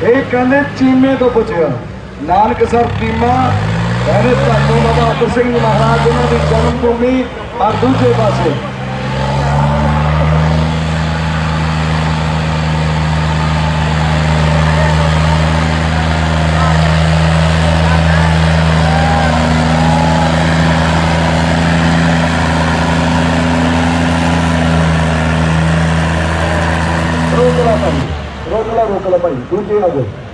ਇਹ ਕਹਿੰਦੇ ਚੀਮੇ ਤੋਂ ਪੁੱਛਿਆ ਨਾਨਕਸਰ ਟੀਮਾਂ ਕਹਿੰਦੇ ਤੁਹਾਨੂੰ ਬਾਬਾ ਅਤਰ ਸਿੰਘ ਮਹਾਰਾਜ ਉਹਨਾਂ ਦੀ ਜਨਮ ਭੂਮੀ ਔਰ ਦੂਜੇ ਪਾਸੇ रोकला भाई दूजे आ गए।